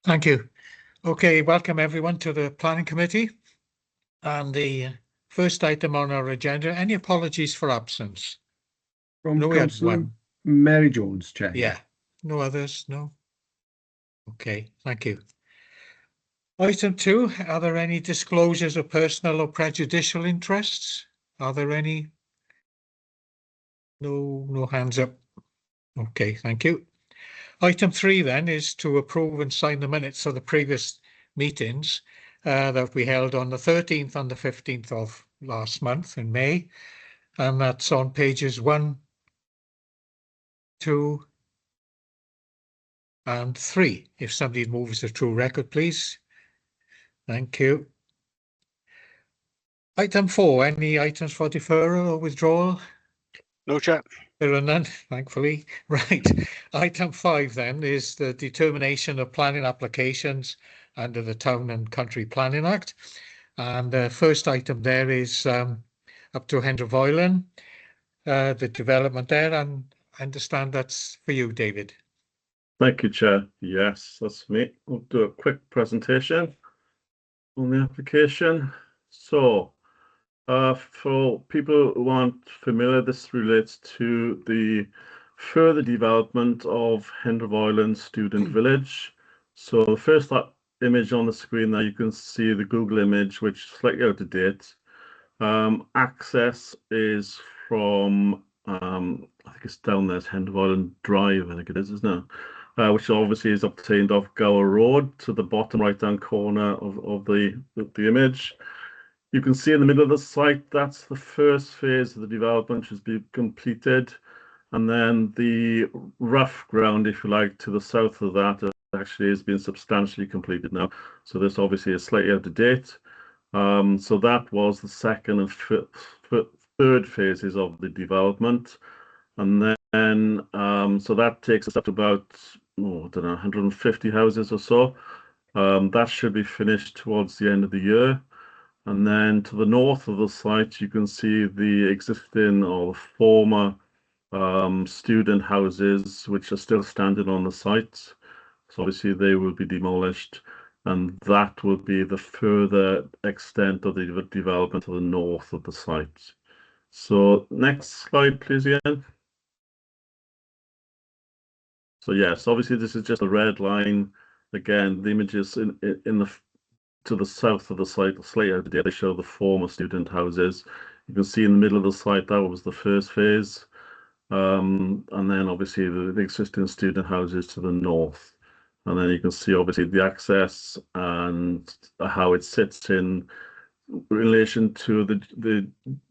Thank you. Okay, welcome everyone to the Planning Committee. And the first item on our agenda, any apologies for absence? From No, we had Councillor one. Mary Jones, Chair. Yeah. No others? No? Okay, thank you. Item 2, are there any disclosures of personal or prejudicial interests? Are there any? No hands up. Okay, thank you. Item 3 then is to approve and sign the minutes of the previous meetings that we held on the 13th and the 15th of last month in May. And that's on pages 1, 2, and 3. If somebody moves the true record, please. Thank you. Item 4, any items for deferral or withdrawal? No, Chair. There are none, thankfully. Right. Item 5 then is the determination of planning applications under the Town and Country Planning Act. And the first item there is up to Hendreboylan, the development there, and I understand that's for you, David. Thank you, Chair. Yes, that's me. We'll do a quick presentation on the application. So, for people who aren't familiar, this relates to the further development of Hendreboylan Student Village. So the first image on the screen there, you can see the Google image, which is slightly out of date. Access is from, I think it's down there, it's Hendreboylan Drive, I think it is, isn't it? Which obviously is obtained off Gower Road to the bottom right-hand corner of the image. You can see in the middle of the site, that's the first phase of the development which has been completed. And then the rough ground, if you like, to the south of that actually has been substantially completed now. So this obviously is slightly out of date. So that was the second and third phases of the development. And then, so that takes us up to about, I don't know, 150 houses or so. That should be finished towards the end of the year. And then to the north of the site, you can see the existing or the former student houses, which are still standing on the site. So obviously they will be demolished, and that will be the further extent of the development to the north of the site. So next slide, please, Ian. So yes, obviously this is just a red line. Again, the images in the to the south of the site, slightly out of date, they show the former student houses. You can see in the middle of the site, that was the first phase. And then obviously the existing student houses to the north. And then you can see obviously the access and how it sits in relation to the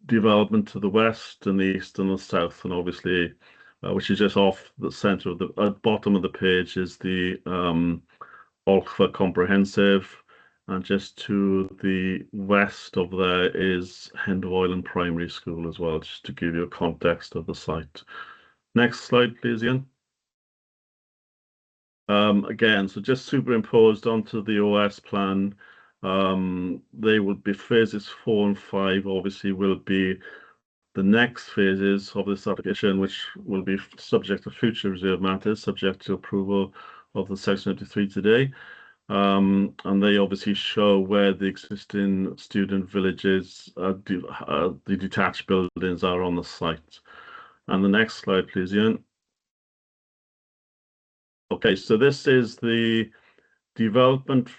development to the west and the east and the south, and obviously which is just off the center of the bottom of the page is the Olchfa Comprehensive, and just to the west of there is Hendreboylan Primary School as well, just to give you a context of the site. Next slide, please, Ian. Again, so just superimposed onto the OS plan, they will be phases 4 and 5, obviously will be the next phases of this application, which will be subject to future reserve matters, subject to approval of the Section 93 today. And they obviously show where the existing student villages, the detached buildings are on the site. And the next slide, please, Ian. Okay, so this is the development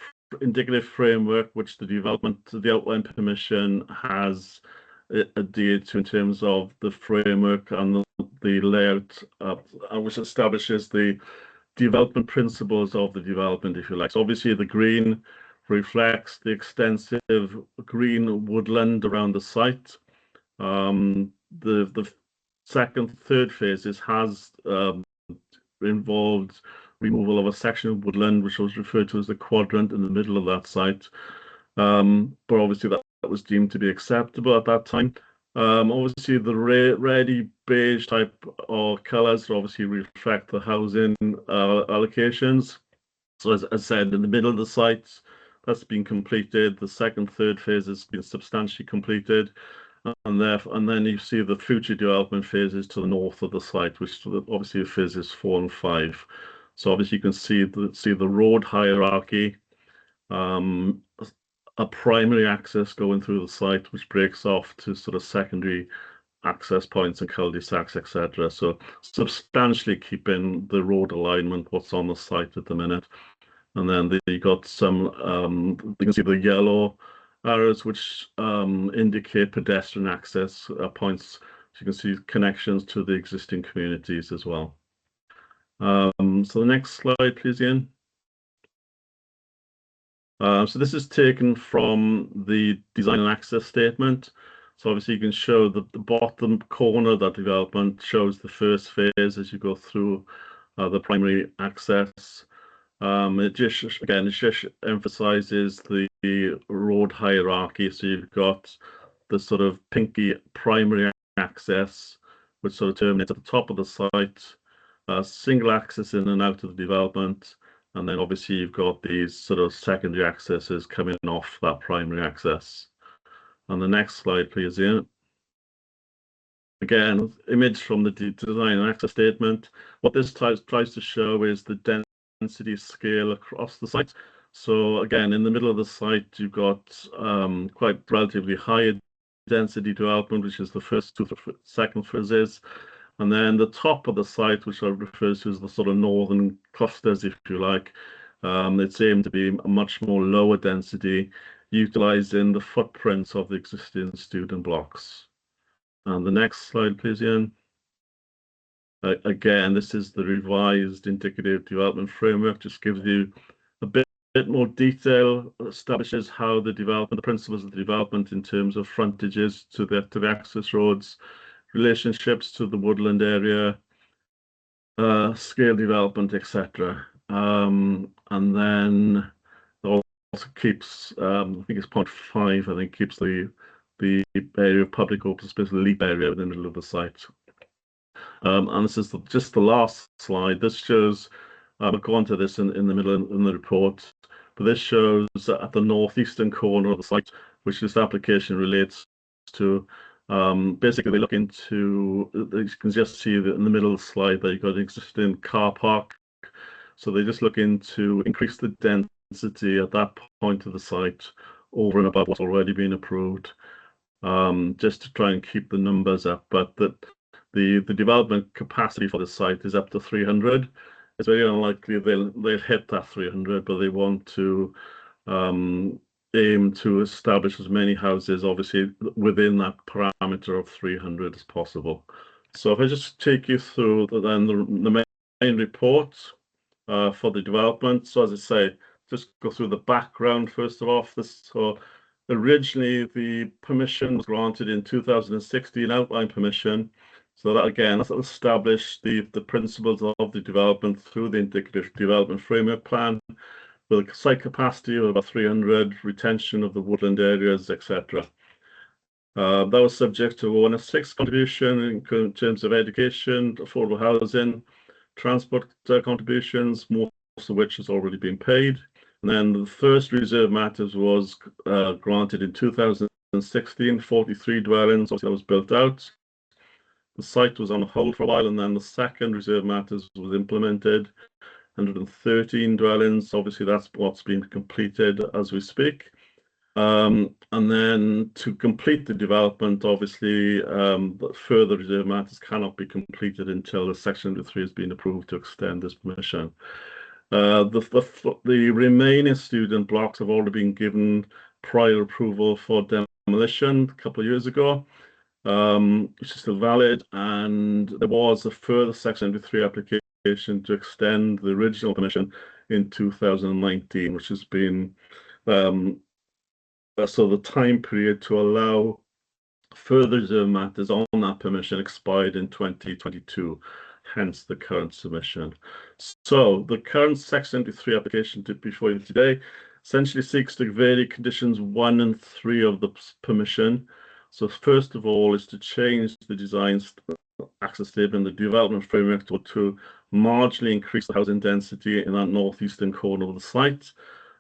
indicative framework, which the outline permission has adhered to in terms of the framework and the layout, which establishes the development principles of the development, if you like. So obviously the green reflects the extensive green woodland around the site. The second, third phases has involved removal of a section of woodland, which was referred to as the quadrant in the middle of that site. But obviously that was deemed to be acceptable at that time. Obviously the reddy beige type of colors obviously reflect the housing allocations. So as I said, in the middle of the site, that's been completed. The second, third phase has been substantially completed. And then you see the future development phases to the north of the site, which obviously are phases 4 and 5. So obviously you can see the road hierarchy, a primary access going through the site, which breaks off to sort of secondary access points and cul-de-sacs, etc. So substantially keeping the road alignment what's on the site at the minute. And then you got some, you can see the yellow arrows, which indicate pedestrian access points. So you can see connections to the existing communities as well. So the next slide, please, Ian. So this is taken from the design and access statement. So obviously you can show that the bottom corner of that development shows the first phase as you go through the primary access. It just emphasizes the road hierarchy. So you've got the sort of pinky primary access, which sort of terminates at the top of the site, single access in and out of the development. And then obviously you've got these sort of secondary accesses coming off that primary access. On the next slide, please, Ian. Again, image from the design and access statement. What this tries to show is the density scale across the site. So again, in the middle of the site, you've got quite relatively high density development, which is the first to the second phases. And then the top of the site, which I refer to as the sort of northern clusters, if you like, it's aimed to be a much more lower density, utilizing the footprints of the existing student blocks. And the next slide, please, Ian. Again, this is the revised indicative development framework, just gives you a bit more detail, establishes how the principles of the development in terms of frontages to the access roads, relationships to the woodland area, scale development, etc. And then it also keeps, I think it's point 5, I think keeps the area of public open space, the leap area within the middle of the site. And this is just the last slide. This shows, I'll go on to this in the middle in the report, but this shows at the northeastern corner of the site, which this application relates to. Basically, they look into, you can just see that in the middle of the slide that you've got an existing car park. So they just look into increase the density at that point of the site over and above what's already been approved, just to try and keep the numbers up. But the development capacity for the site is up to 300. It's very unlikely they'll hit that 300, but they want to aim to establish as many houses, obviously, within that parameter of 300 as possible. So if I just take you through then the main report for the development. So as I say, just go through the background first of all. So originally the permission was granted in 2016, outline permission. So that again, that's established the principles of the development through the indicative development framework plan, with a site capacity of about 300, retention of the woodland areas, etc. That was subject to ONS6 contribution in terms of education, affordable housing, transport contributions, most of which has already been paid. And then the first reserve matters was granted in 2016, 43 dwellings, obviously that was built out. The site was on hold for a while, and then the second reserve matters was implemented. 113 dwellings. Obviously, that's what's been completed as we speak. And then to complete the development, obviously, further reserve matters cannot be completed until the Section 3 has been approved to extend this permission. The remaining student blocks have already been given prior approval for demolition a couple of years ago, which is still valid, and there was a further Section 3 application to extend the original permission in 2019, which has been so the time period to allow further reserve matters on that permission expired in 2022, hence the current submission. So the current Section 3 application before you today essentially seeks to vary conditions 1 and 3 of the permission. So first of all is to change the design access statement, the development framework to marginally increase the housing density in that northeastern corner of the site,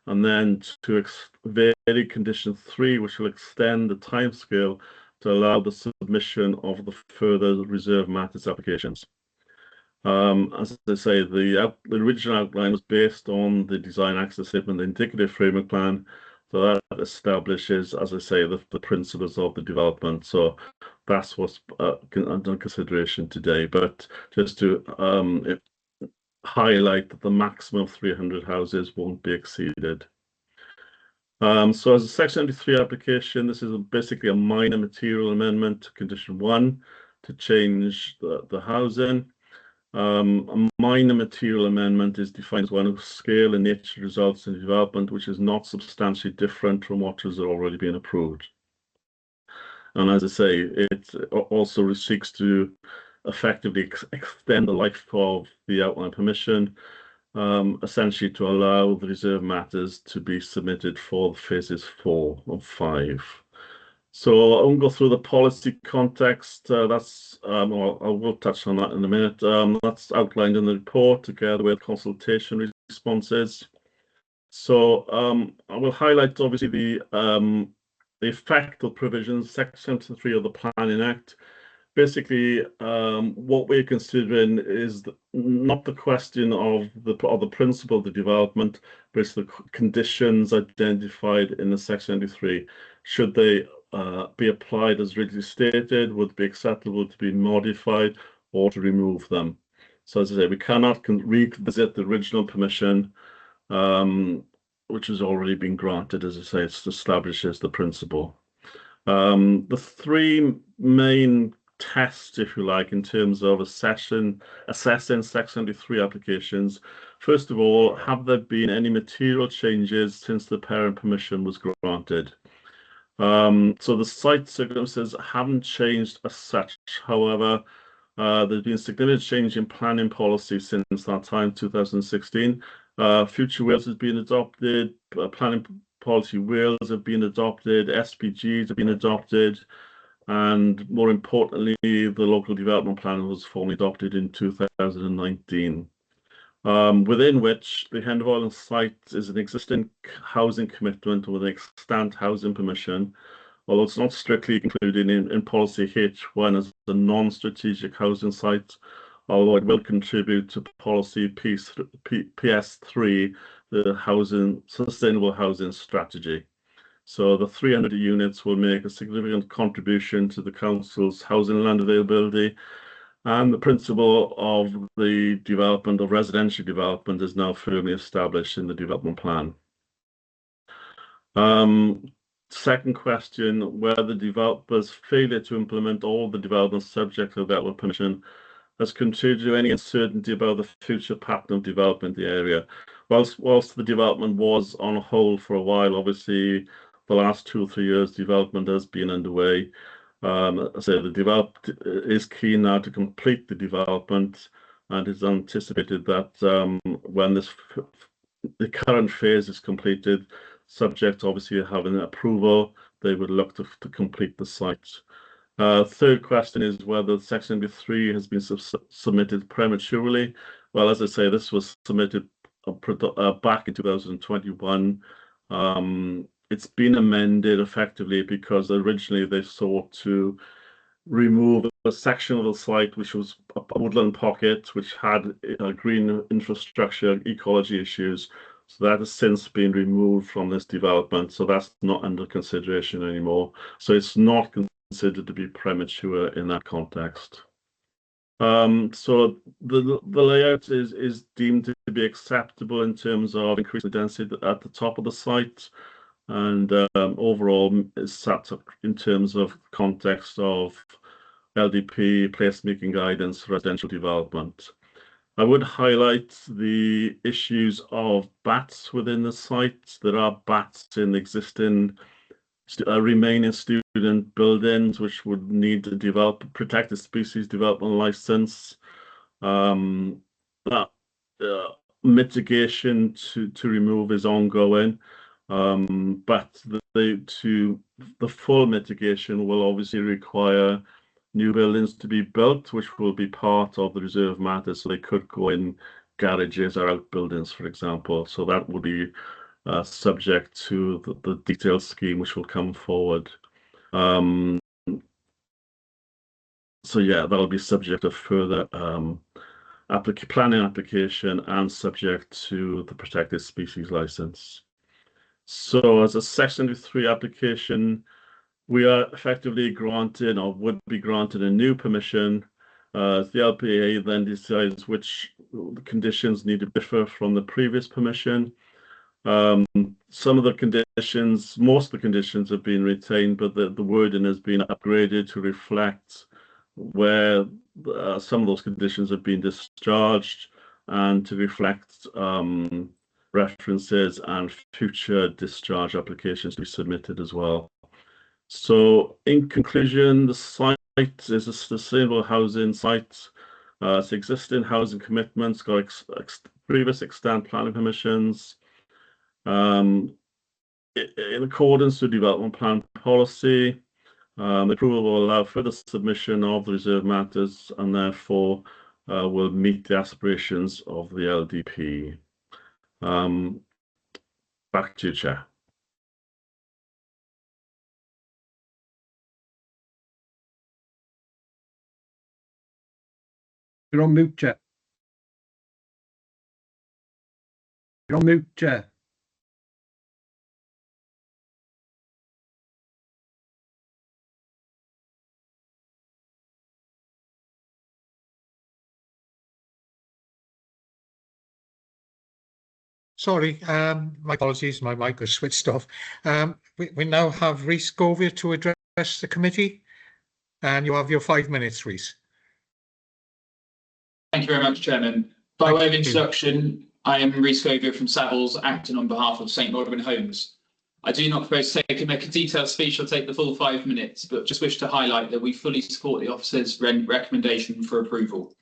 and then to vary condition 3, which will extend the timescale to allow the submission of the further reserve matters applications. As I say, the original outline was based on the design access statement, the indicative framework plan. So that establishes, as I say, the principles of the development. So that's what's under consideration today. But just to highlight that the maximum of 300 houses won't be exceeded. So as a Section 73 application, this is basically a minor material amendment to Condition 1 to change the housing. A minor material amendment is defined as one of scale and nature results in development which is not substantially different from what has already been approved. And as I say, it also seeks to effectively extend the life of the outline permission, essentially to allow the reserve matters to be submitted for phases 4 and 5. So I won't go through the policy context. That's I will touch on that in a minute. That's outlined in the report together with consultation responses. So I will highlight obviously the effect of provisions, Section 73 of the Planning Act. Basically, what we're considering is not the question of the principle of the development, but it's the conditions identified in the Section 73. Should they be applied as rigidly stated, would be acceptable to be modified or to remove them. So as I say, we cannot revisit the original permission, which has already been granted. As I say, it establishes the principle. The three main tests, if you like, in terms of assessing Section 73 applications. First of all, have there been any material changes since the parent permission was granted? So the site circumstances haven't changed as such. However, there's been a significant change in planning policy since that time, 2016. Future Wales has been adopted, planning policy Wales have been adopted, SPGs have been adopted, and more importantly, the local development plan was formally adopted in 2019. Within which the Hen of Island site is an existing housing commitment with an extant housing permission, although it's not strictly included in policy H1 as a non-strategic housing site, although it will contribute to policy PS3, the sustainable housing strategy. So the 300 units will make a significant contribution to the council's housing land availability, and the principle of the development of residential development is now firmly established in the development plan. Second question, whether developers' failure to implement all the development subject to development permission has contributed to any uncertainty about the future pattern of development in the area. Whilst the development was on hold for a while, obviously the last 2 or 3 years development has been underway. So the developer is keen now to complete the development, and it's anticipated that when the current phase is completed, subject obviously to having approval, they would look to complete the site. Third question is whether Section 3 has been submitted prematurely. Well, as I say, this was submitted back in 2021. It's been amended effectively because originally they sought to remove a section of the site which was a woodland pocket which had green infrastructure ecology issues. So that has since been removed from this development. So that's not under consideration anymore. So it's not considered to be premature in that context. So the layout is deemed to be acceptable in terms of increasing the density at the top of the site, and overall is set up in terms of context of LDP, placemaking guidance, residential development. I would highlight the issues of bats within the site. There are bats in existing remaining student buildings which would need to develop protected species development license. That mitigation to remove is ongoing, but the full mitigation will obviously require new buildings to be built, which will be part of the reserve matter. So they could go in garages or outbuildings, for example. So that would be subject to the detailed scheme which will come forward. So yeah, that'll be subject to further planning application and subject to the protected species license. So as a Section 3 application, we are effectively granted or would be granted a new permission. The LPA then decides which conditions need to differ from the previous permission. Some of the conditions, most of the conditions have been retained, but the wording has been upgraded to reflect where some of those conditions have been discharged and to reflect references and future discharge applications to be submitted as well. So in conclusion, the site is a sustainable housing site. It's existing housing commitments, got previous extant planning permissions. In accordance with development plan policy, the approval will allow further submission of the reserve matters and therefore will meet the aspirations of the LDP. Back to you, Chair. You're on mute, Chair. You're on mute, Chair. Sorry, my apologies, my mic was switched off. We now have Rhys Govier to address the committee, and you have your 5 minutes, Rhys. Thank you very much, Chairman. By way of introduction, I am Rhys Govier from Savills, acting on behalf of St Rodwyn Homes. I do not propose to make a detailed speech or take the full 5 minutes, but just wish to highlight that we fully support the officer's recommendation for approval.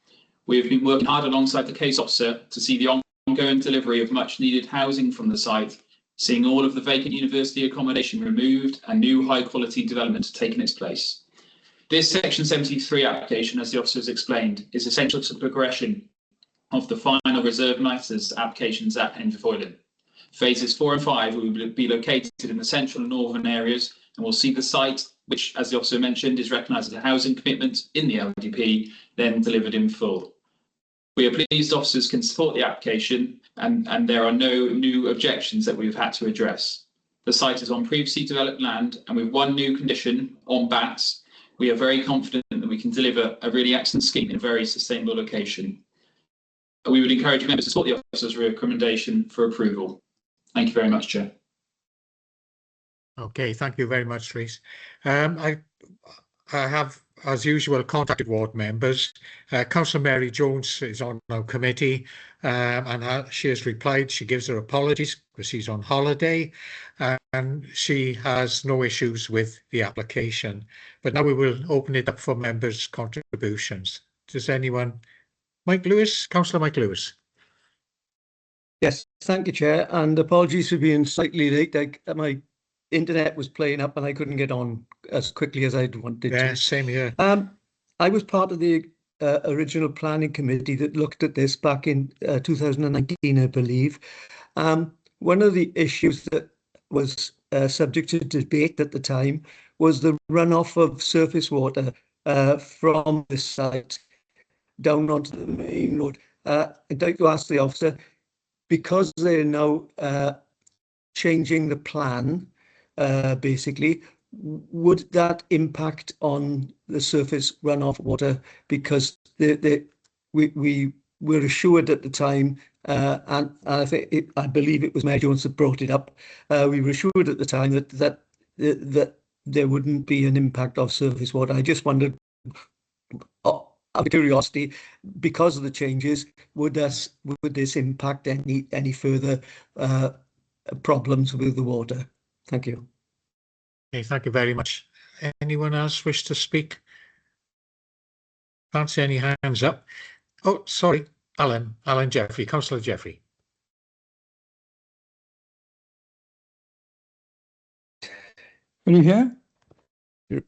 We have been working hard alongside the case officer to see the ongoing delivery of much needed housing from the site, seeing all of the vacant university accommodation removed and new high quality development taking its place. This Section 73 application, as the officer has explained, is essential to the progression of the final reserve matters applications at Henford. Phases 4 and 5 will be located in the central and northern areas and will see the site, which, as the officer mentioned, is recognised as a housing commitment in the LDP, then delivered in full. We are pleased officers can support the application and there are no new objections that we've had to address. The site is on previously developed land, and with one new condition on bats, we are very confident that we can deliver a really excellent scheme in a very sustainable location. We would encourage members to support the officer's recommendation for approval. Thank you very much, Chair. Okay, thank you very much, Rhys. I have, as usual, contacted ward members. Councillor Mary Jones is on our committee, and she has replied. She gives her apologies because she's on holiday, and she has no issues with the application. But now we will open it up for members' contributions. Does anyone? Mike Lewis, Councillor Mike Lewis. Yes, thank you, Chair, and apologies for being slightly late. My internet was playing up and I couldn't get on as quickly as I'd wanted to. Yeah, same here. I was part of the original planning committee that looked at this back in 2019, I believe. One of the issues that was subject to debate at the time was the runoff of surface water from the site down onto the main road. I'd like to ask the officer, because they're now changing the plan, basically, would that impact on the surface runoff water? Because we were assured at the time, and I believe it was Mayor Jones that brought it up. We were assured at the time that there wouldn't be an impact of surface water. I just wondered, out of curiosity, because of the changes, would this impact any further problems with the water? Thank you. Okay, thank you very much. Anyone else wish to speak? Can't see any hands up. Oh, sorry, Alan Jeffrey, Councillor Jeffrey. Can you hear? Yep.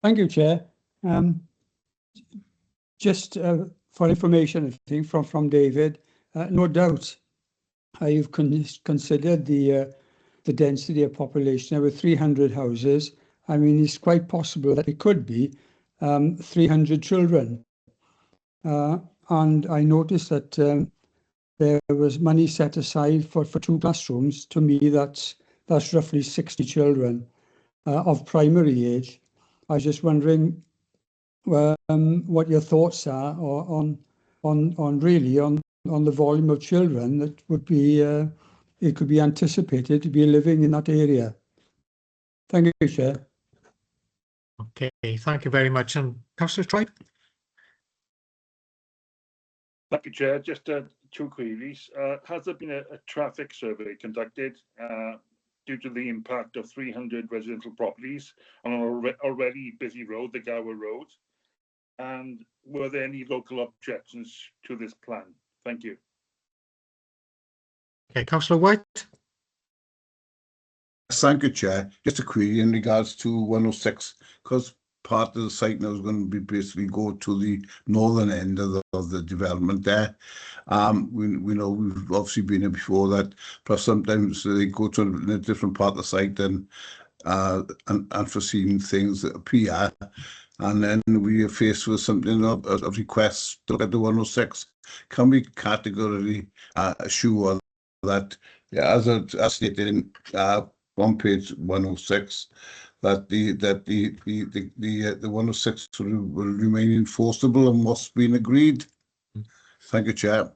Thank you, Chair. Just for information, I think from David, no doubt you've considered the density of population. There were 300 houses. I mean, it's quite possible that it could be 300 children. and I noticed that there was money set aside for 2 classrooms. To me, that's roughly 60 children of primary age. I was just wondering what your thoughts are on the volume of children that would be it could be anticipated to be living in that area. Thank you, Chair. Okay, thank you very much. And Councillor Tribe? Thank you, Chair. Just 2 queries. Has there been a traffic survey conducted due to the impact of 300 residential properties on an already busy road, the Gower Road? And were there any local objections to this plan? Thank you. Okay, Councillor White? Thank you, Chair. Just a query in regards to 106, because part of the site now is going to be basically go to the northern end of the development there. We know we've obviously been here before that, plus sometimes they go to a different part of the site and unforeseen things that appear, and then we are faced with something of requests to look at the 106. Can we categorically assure that, as stated in on page 106, that the 106 will remain enforceable and what's been agreed? Thank you, Chair.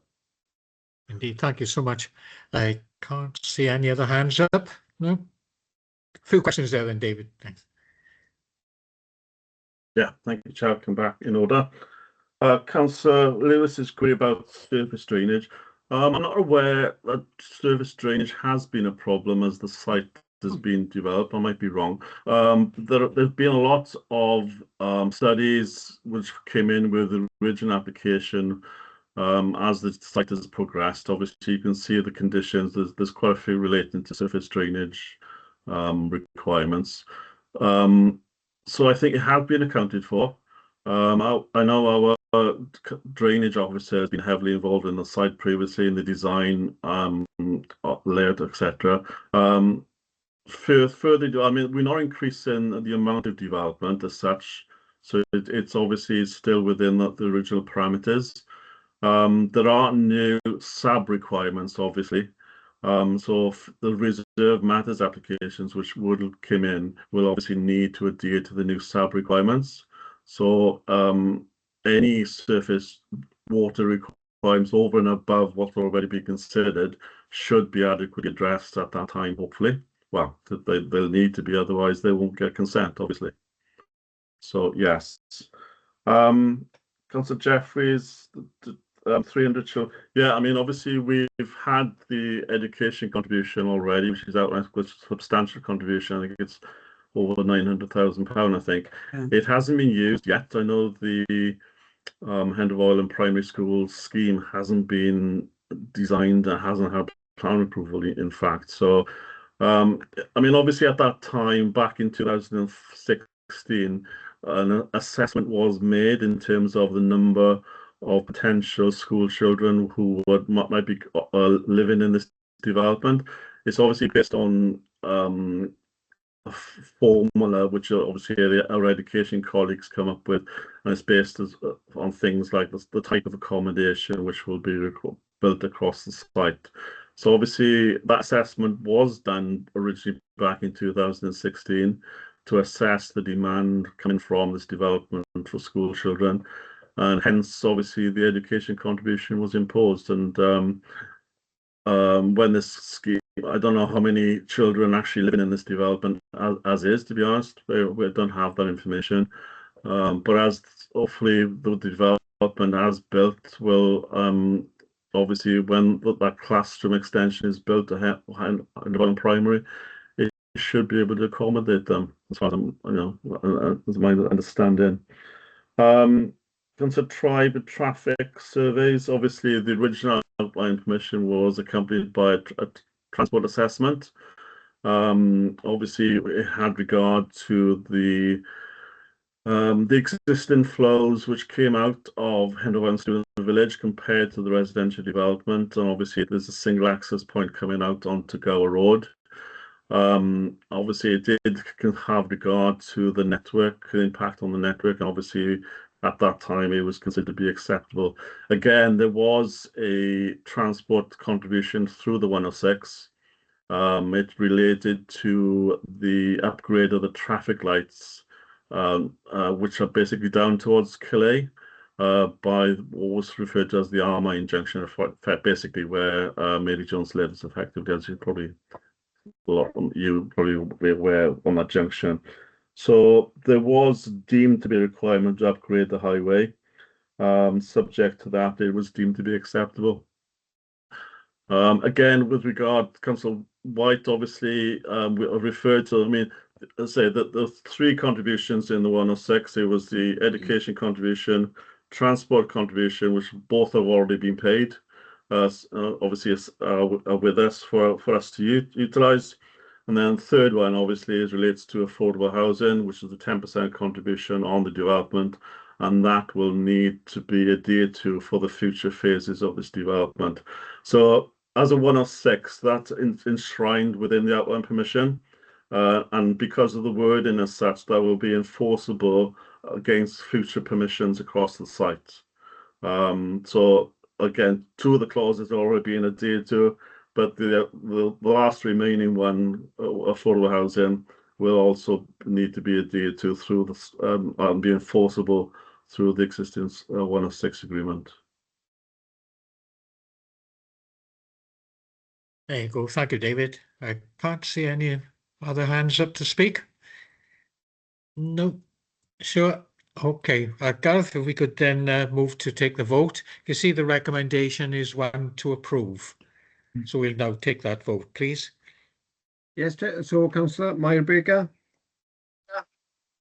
Indeed, thank you so much. I can't see any other hands up. No? A few questions there then, David. Thanks. Yeah, thank you, Chair. Come back in order. Councillor Lewis's query about surface drainage. I'm not aware that surface drainage has been a problem as the site has been developed. I might be wrong. There's been a lot of studies which came in with the original application as the site has progressed. Obviously, you can see the conditions. There's quite a few relating to surface drainage requirements. So I think it has been accounted for. I know our drainage officer has been heavily involved in the site previously in the design, layout, etc. Further, I mean, we're not increasing the amount of development as such, so it's obviously still within the original parameters. There are new sub requirements, obviously. So the reserve matters applications which would come in will obviously need to adhere to the new sub requirements. So any surface water requirements over and above what's already been considered should be adequately addressed at that time, hopefully. Well, they'll need to be, otherwise they won't get consent, obviously. So yes. Councillor Jeffries, 300 children. Yeah, I mean, obviously we've had the education contribution already, which is outlined with substantial contribution. I think it's over £900,000, I think. Yeah. It hasn't been used yet. I know the Hen of Oil and Primary School scheme hasn't been designed and hasn't had plan approval, in fact. So, I mean, obviously at that time, back in 2016, an assessment was made in terms of the number of potential school children who might be living in this development. It's obviously based on a formula which obviously our education colleagues come up with, and it's based on things like the type of accommodation which will be built across the site. So obviously that assessment was done originally back in 2016 to assess the demand coming from this development for school children, and hence obviously the education contribution was imposed. And when this scheme, I don't know how many children actually living in this development as is, to be honest. We don't have that information. But as hopefully the development as built will, obviously when that classroom extension is built to primary, it should be able to accommodate them, as far as as my understanding. Councillor Tribe traffic surveys. Obviously, the original outline permission was accompanied by a transport assessment. Obviously, it had regard to the existing flows which came out of Hen of Oil Student Village compared to the residential development, and obviously there's a single access point coming out onto Gower Road. Obviously it did have regard to the network, the impact on the network, and obviously at that time it was considered to be acceptable. Again, there was a transport contribution through the 106. It related to the upgrade of the traffic lights, which are basically down towards Calais, by what was referred to as the Armine Junction, basically where Mary Jones lives, effectively, as you probably be aware on that junction. So there was deemed to be a requirement to upgrade the highway. Subject to that, it was deemed to be acceptable. Again, with regard to Councillor White, obviously, we referred to, I mean, let's say that the three contributions in the 106, it was the education contribution, transport contribution, which both have already been paid, obviously with us for us to utilise. And then the third one, obviously, relates to affordable housing, which is the 10% contribution on the development, and that will need to be adhered to for the future phases of this development. So as a 106, that's enshrined within the outline permission, and because of the wording as such, that will be enforceable against future permissions across the site. So again, two of the clauses are already being adhered to, but the last remaining one, affordable housing, will also need to be adhered to through this, and be enforceable through the existing 106 agreement. There you go. Thank you, David. I can't see any other hands up to speak. No. Sure. Okay. Gareth, if we could then move to take the vote. You see the recommendation is one to approve. So we'll now take that vote, please. Yes, Chair. So Councillor Meyer Baker,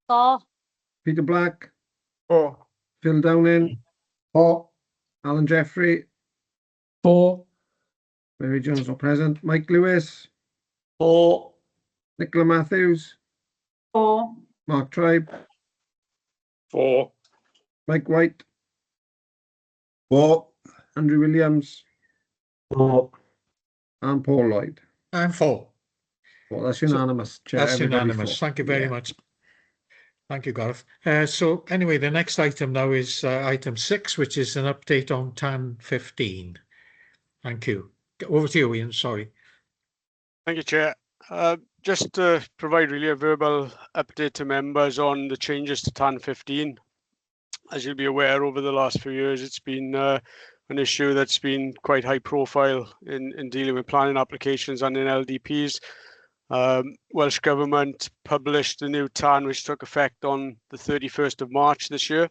For. Peter Black, For. Phil Downing, For. Alan Jeffrey, For. Mary Jones not present, Mike Lewis, For. Nicola Matthews, For. Mark Tribe, For. Mike White, For. Andrew Williams, For. and Paul Lloyd. I'm for. Well, that's unanimous, Chair. That's Everybody unanimous. for. Thank you very Yeah. much. Thank you, Gareth. So anyway, the next item now is item 6, which is an update on TAN 15. Thank you. Over to you, Ian. Sorry. Thank you, Chair. Just to provide really a verbal update to members on the changes to TAN 15. As you'll be aware, over the last few years, it's been an issue that's been quite high profile in dealing with planning applications and in LDPs. Welsh Government published the new TAN, which took effect on the 31st of March this year.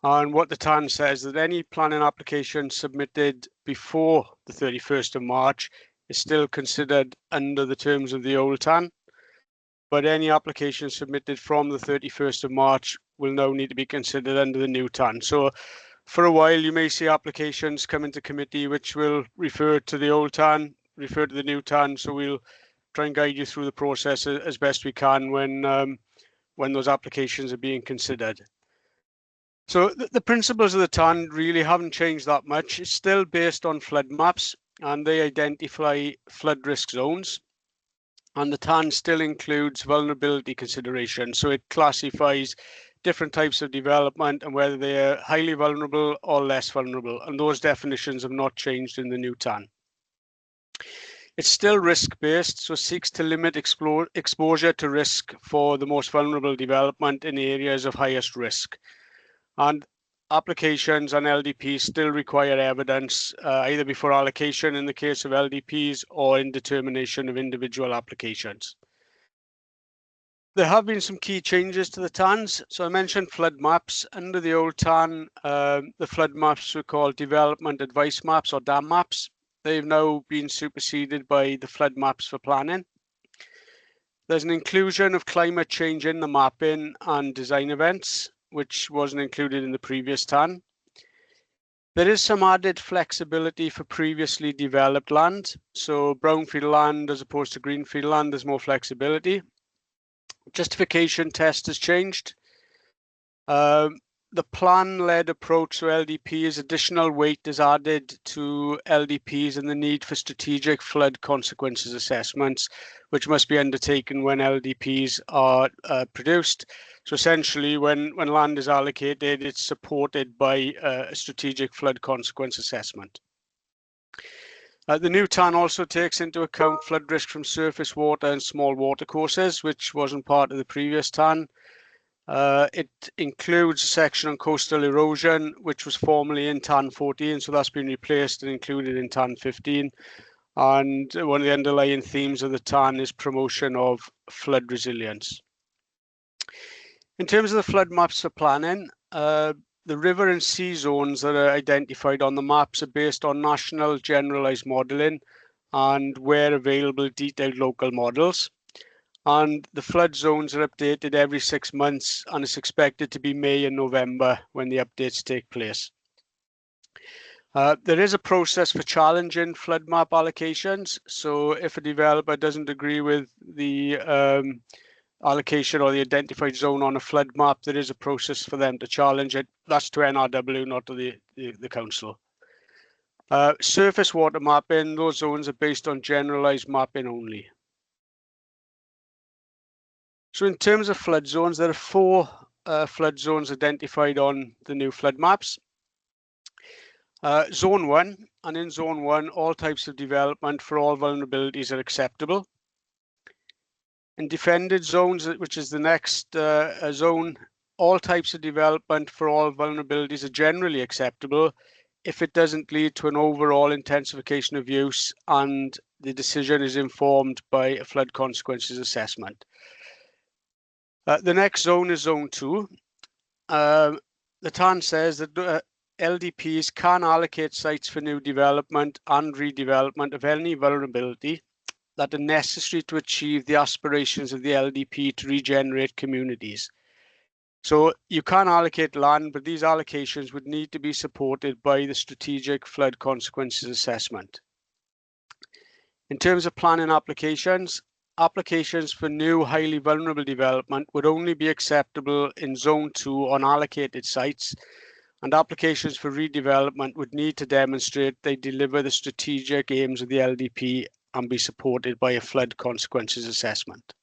And what the TAN says that any planning application submitted before the 31st of March is still considered under the terms of the old TAN. But any application submitted from the 31st of March will now need to be considered under the new TAN. So for a while, you may see applications come into committee which will refer to the old TAN, refer to the new TAN. So we'll try and guide you through the process as best we can when those applications are being considered. So the principles of the TAN really haven't changed that much. It's still based on flood maps, and they identify flood risk zones. And the TAN still includes vulnerability consideration. So it classifies different types of development and whether they are highly vulnerable or less vulnerable. And those definitions have not changed in the new TAN. It's still risk-based, so seeks to limit exposure to risk for the most vulnerable development in areas of highest risk. And applications on LDPs still require evidence either before allocation in the case of LDPs or in determination of individual applications. There have been some key changes to the TANs. So I mentioned flood maps. Under the old TAN, the flood maps were called development advice maps or DAM maps. They've now been superseded by the flood maps for planning. There's an inclusion of climate change in the mapping and design events, which wasn't included in the previous TAN. There is some added flexibility for previously developed land. So brownfield land as opposed to greenfield land, there's more flexibility. Justification test has changed. the plan-led approach to LDPs, additional weight is added to LDPs and the need for strategic flood consequences assessments, which must be undertaken when LDPs are produced. So essentially, when land is allocated, it's supported by a strategic flood consequence assessment. The new TAN also takes into account flood risk from surface water and small watercourses, which wasn't part of the previous TAN. It includes a section on coastal erosion, which was formerly in TAN 14, so that's been replaced and included in TAN 15. And one of the underlying themes of the TAN is promotion of flood resilience. In terms of the flood maps for planning, the river and sea zones that are identified on the maps are based on national generalised modelling and, where available, detailed local models. And the flood zones are updated every 6 months, and it's expected to be May and November when the updates take place. There is a process for challenging flood map allocations. So if a developer doesn't agree with the allocation or the identified zone on a flood map, there is a process for them to challenge it. That's to NRW, not to the council. Surface water mapping, those zones are based on generalised mapping only. So in terms of flood zones, there are 4 flood zones identified on the new flood maps. Zone 1, and in Zone 1, all types of development for all vulnerabilities are acceptable. In defended zones, which is the next zone, all types of development for all vulnerabilities are generally acceptable if it doesn't lead to an overall intensification of use and the decision is informed by a flood consequences assessment. The next zone is Zone 2. The TAN says that LDPs can allocate sites for new development and redevelopment of any vulnerability that are necessary to achieve the aspirations of the LDP to regenerate communities. So you can allocate land, but these allocations would need to be supported by the strategic flood consequences assessment. In terms of planning applications, applications for new highly vulnerable development would only be acceptable in Zone 2 on allocated sites, and applications for redevelopment would need to demonstrate they deliver the strategic aims of the LDP and be supported by a flood consequences assessment.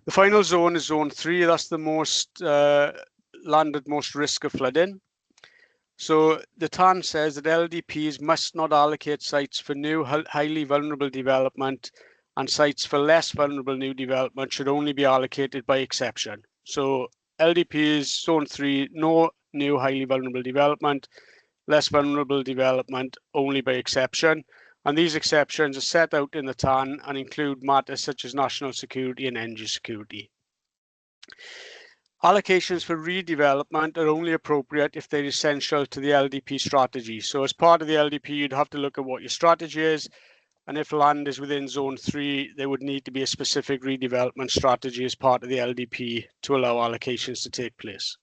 The final zone is Zone 3. That's the most land at most risk of flooding. So the TAN says that LDPs must not allocate sites for new highly vulnerable development, and sites for less vulnerable new development should only be allocated by exception. So LDPs, Zone 3, no new highly vulnerable development, less vulnerable development only by exception. And these exceptions are set out in the TAN and include matters such as national security and energy security. Allocations for redevelopment are only appropriate if they're essential to the LDP strategy. So as part of the LDP, you'd have to look at what your strategy is. And if land is within Zone 3, there would need to be a specific redevelopment strategy as part of the LDP to allow allocations to take place.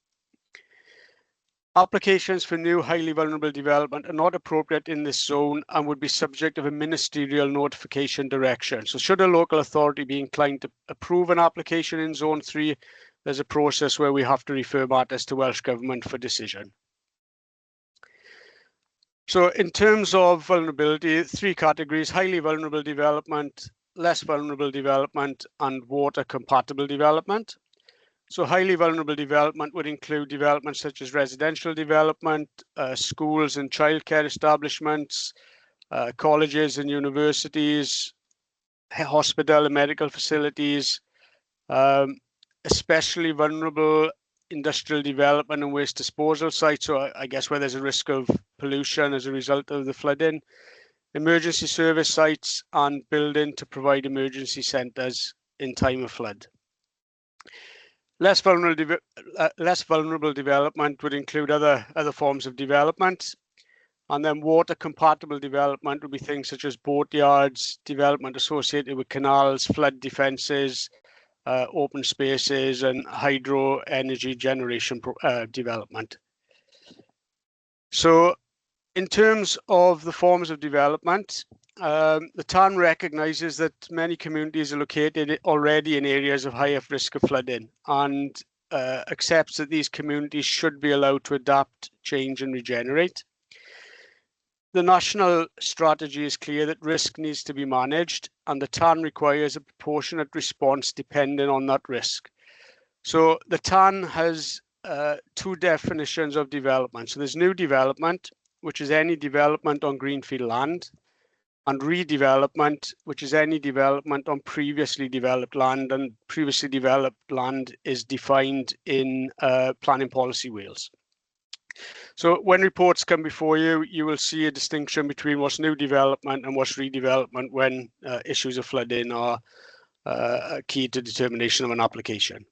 Applications for new highly vulnerable development are not appropriate in this zone and would be subject of a ministerial notification direction. So should a local authority be inclined to approve an application in Zone 3, there's a process where we have to refer matters to Welsh Government for decision. So in terms of vulnerability, 3 categories: highly vulnerable development, less vulnerable development, and water compatible development. So highly vulnerable development would include developments such as residential development, schools and childcare establishments, colleges and universities, hospital and medical facilities, especially vulnerable industrial development and waste disposal sites, so I guess where there's a risk of pollution as a result of the flooding, emergency service sites, and building to provide emergency centres in time of flood. Less vulnerable development would include other forms of development. And then water compatible development would be things such as boatyards, development associated with canals, flood defences, open spaces, and hydro energy generation development. So in terms of the forms of development, the TAN recognises that many communities are located already in areas of higher risk of flooding, and accepts that these communities should be allowed to adapt, change and regenerate. The national strategy is clear that risk needs to be managed, and the TAN requires a proportionate response depending on that risk. So the TAN has two definitions of development. So there's new development, which is any development on greenfield land, and redevelopment, which is any development on previously developed land, and previously developed land is defined in planning policy Wales. So when reports come before you, you will see a distinction between what's new development and what's redevelopment when issues of flooding are key to determination of an application.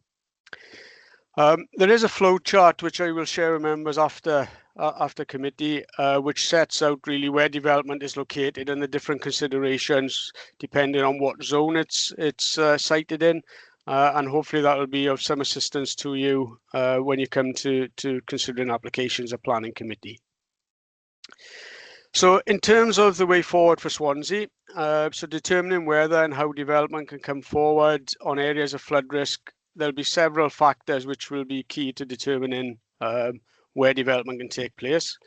There is a flow chart which I will share with members after committee, which sets out really where development is located and the different considerations depending on what zone it's sited in. And hopefully that will be of some assistance to you when you come to considering applications of planning committee. So in terms of the way forward for Swansea, so determining whether and how development can come forward on areas of flood risk, there'll be several factors which will be key to determining where development can take place.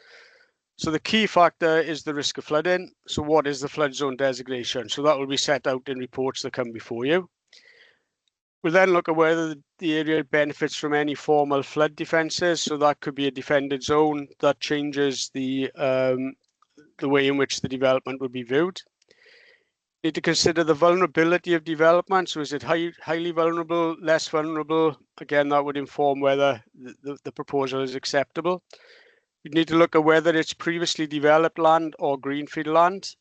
So the key factor is the risk of flooding. So what is the flood zone designation? So that will be set out in reports that come before you. We'll then look at whether the area benefits from any formal flood defences. So that could be a defended zone that changes the way in which the development would be viewed. Need to consider the vulnerability of development. So is it highly vulnerable, less vulnerable? Again, that would inform whether the proposal is acceptable. You need to look at whether it's previously developed land or greenfield land.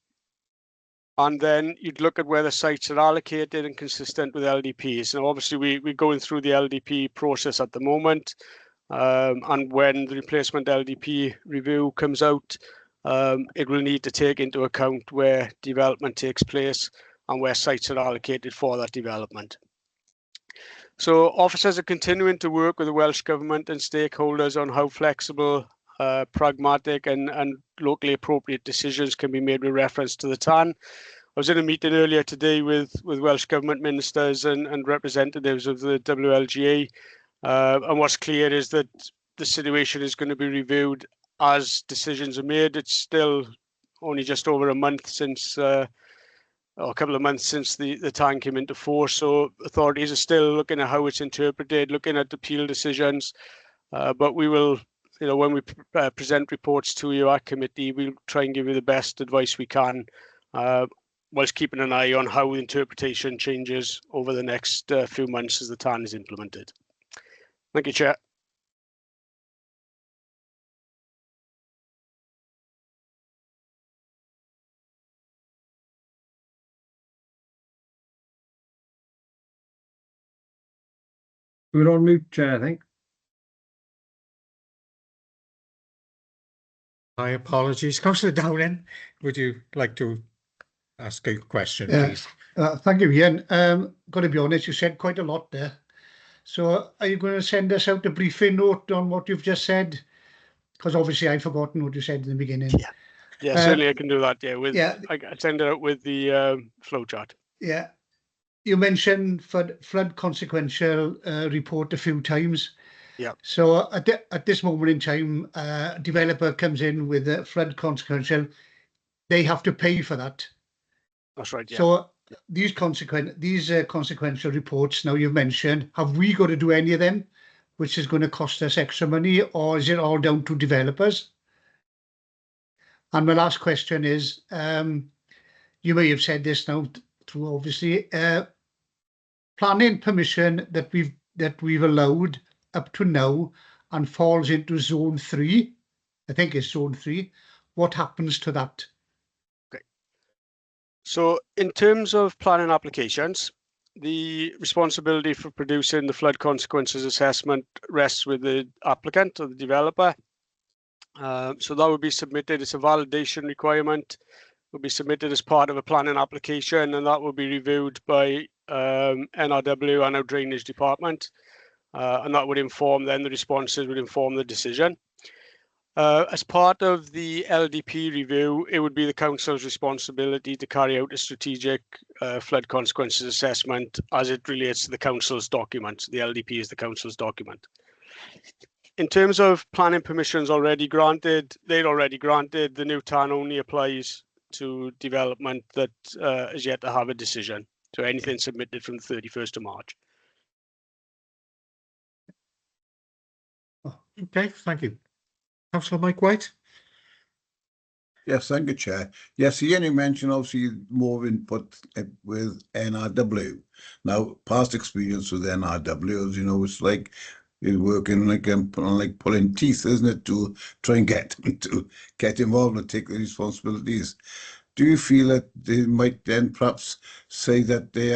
And then you'd look at whether sites are allocated and consistent with LDPs. Now, obviously, we're going through the LDP process at the moment. And when the replacement LDP review comes out, it will need to take into account where development takes place and where sites are allocated for that development. So officers are continuing to work with the Welsh Government and stakeholders on how flexible, pragmatic and locally appropriate decisions can be made with reference to the TAN. I was in a meeting earlier today with Welsh Government ministers and representatives of the WLGA, and what's clear is that the situation is going to be reviewed as decisions are made. It's still only just over a month since, or a couple of months since the TAN came into force, so authorities are still looking at how it's interpreted, looking at appeal decisions, but we will, when we present reports to you at committee, we'll try and give you the best advice we can, whilst keeping an eye on how the interpretation changes over the next few months as the TAN is implemented. Thank you, Chair. We're on mute, Chair, I think. My apologies. Councillor Downing, would you like to ask a question, please? Thank you, Ian. Got to be honest, you said quite a lot there. So are you going to send us out a briefing note on what you've just said? Because obviously I've forgotten what you said in the beginning. Yeah, certainly I can do that. Yeah, I send it out with the flow chart. Yeah. You mentioned flood consequential report a few times. Yeah. So at this moment in time, a developer comes in with a flood consequential, they have to pay for that. That's right. Yeah. So these consequential reports, now you've mentioned, have we got to do any of them, which is going to cost us extra money, or is it all down to developers? And my last question is, you may have said this now through obviously, planning permission that we've allowed up to now and falls into zone 3, I think it's zone 3, what happens to that? Okay. So in terms of planning applications, the responsibility for producing the flood consequences assessment rests with the applicant or the developer. So that would be submitted, it's a validation requirement, will be submitted as part of a planning application, and that will be reviewed by NRW and our drainage department. And that would inform then the responses would inform the decision. As part of the LDP review, it would be the council's responsibility to carry out a strategic flood consequences assessment as it relates to the council's document. The LDP is the council's document. In terms of planning permissions already granted, they're already granted. The new TAN only applies to development that is yet to have a decision. So anything submitted from the 31st of March. Okay, thank you. Councillor Mike White. Yes, thank you, Chair. Yes, he only mentioned obviously more input with NRW. Now, past experience with NRW, as you know, it's like you're working like pulling teeth, isn't it, to try and get them to get involved and take the responsibilities. Do you feel that they might then perhaps say that they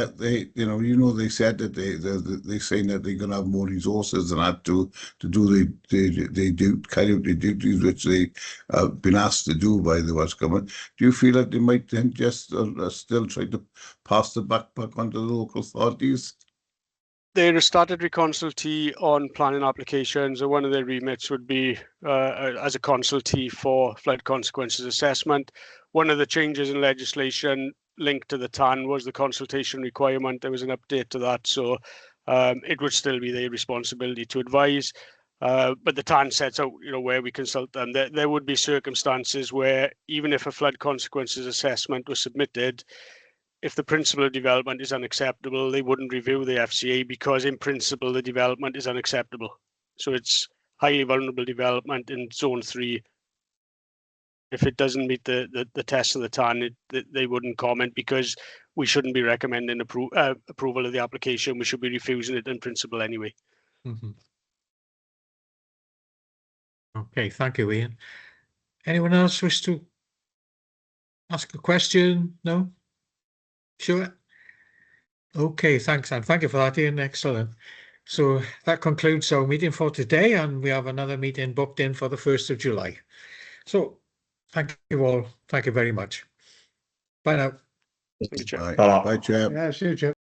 said that they're saying that they're going to have more resources than that to do they do carry out the duties which they have been asked to do by the Welsh Government? Do you feel that they might then just still try to pass the back on to the local authorities? They started reconsultee on planning applications, and one of their remits would be as a consultee for flood consequences assessment. One of the changes in legislation linked to the TAN was the consultation requirement. There was an update to that, so it would still be their responsibility to advise. But the TAN sets out, where we consult them. There would be circumstances where even if a flood consequences assessment was submitted, if the principle of development is unacceptable, they wouldn't review the FCA because in principle, the development is unacceptable. So it's highly vulnerable development in zone 3. If it doesn't meet the test of the TAN, they wouldn't comment because we shouldn't be recommending approval of the application. We should be refusing it in principle anyway. Mm-hmm. Okay, thank you, Ian. Anyone else wish to ask a question? No? Sure. Okay, thanks, Anne. Thank you for that, Ian. Excellent. So that concludes our meeting for today, and we have another meeting booked in for the 1st of July. So thank you all. Thank you very much. Bye now. Thank you, Chair. Bye, Chair. Yeah, see you, Chair.